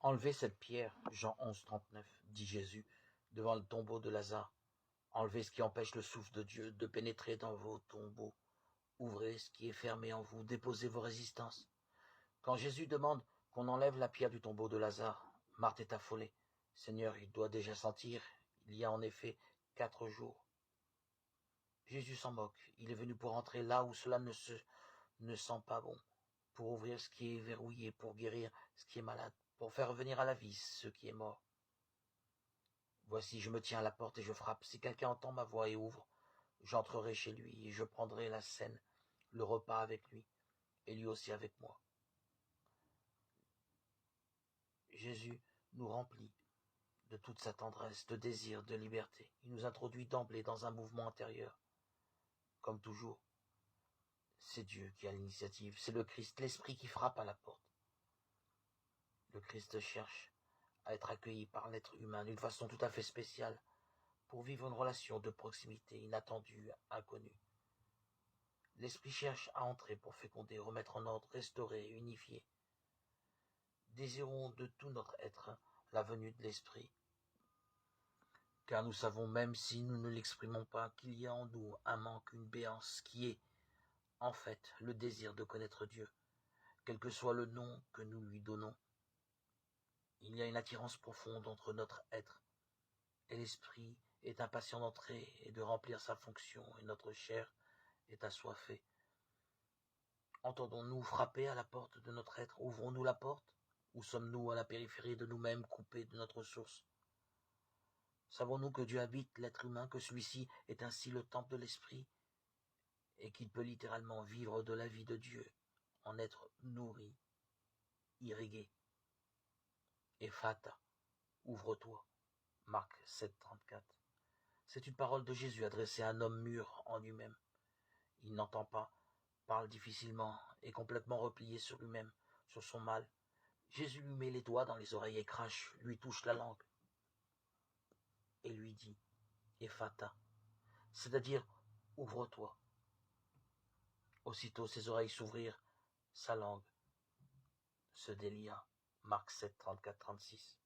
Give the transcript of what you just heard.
Enlevez cette pierre, Jean 11, 39, dit Jésus, devant le tombeau de Lazare. Enlevez ce qui empêche le souffle de Dieu de pénétrer dans vos tombeaux. Ouvrez ce qui est fermé en vous, déposez vos résistances. Quand Jésus demande qu'on enlève la pierre du tombeau de Lazare, Marthe est affolée. Seigneur, il doit déjà sentir, il y a en effet 4 jours. Jésus s'en moque, il est venu pour entrer là où cela ne sent pas bon, pour ouvrir ce qui est verrouillé, pour guérir ce qui est malade, pour faire revenir à la vie ce qui est mort. Voici, je me tiens à la porte et je frappe. Si quelqu'un entend ma voix et ouvre, j'entrerai chez lui et je prendrai la scène, le repas avec lui, et lui aussi avec moi. Jésus nous remplit de toute sa tendresse, de désir, de liberté. Il nous introduit d'emblée dans un mouvement intérieur. Comme toujours, c'est Dieu qui a l'initiative, c'est le Christ, l'Esprit qui frappe à la porte. Le Christ cherche à être accueilli par l'être humain d'une façon tout à fait spéciale, pour vivre une relation de proximité inattendue, inconnue. L'Esprit cherche à entrer pour féconder, remettre en ordre, restaurer, unifier. Désirons de tout notre être la venue de l'Esprit, car nous savons, même si nous ne l'exprimons pas, qu'il y a en nous un manque, une béance, qui est, en fait, le désir de connaître Dieu, quel que soit le nom que nous lui donnons. Il y a une attirance profonde entre notre être et l'Esprit est impatient d'entrer et de remplir sa fonction, et notre chair est assoiffée. Entendons-nous frapper à la porte de notre être? Ouvrons-nous la porte? Ou sommes-nous à la périphérie de nous-mêmes, coupés de notre source? Savons-nous que Dieu habite l'être humain, que celui-ci est ainsi le temple de l'Esprit, et qu'il peut littéralement vivre de la vie de Dieu, en être nourri, irrigué? Ephata, ouvre-toi. Marc 7, 34. C'est une parole de Jésus adressée à un homme mûr en lui-même. Il n'entend pas, parle difficilement, est complètement replié sur lui-même, sur son mal. Jésus lui met les doigts dans les oreilles et crache, lui touche la langue et lui dit « Ephata », c'est-à-dire « ouvre-toi ». Aussitôt ses oreilles s'ouvrirent, sa langue se délia. Marc 7, 34, 36.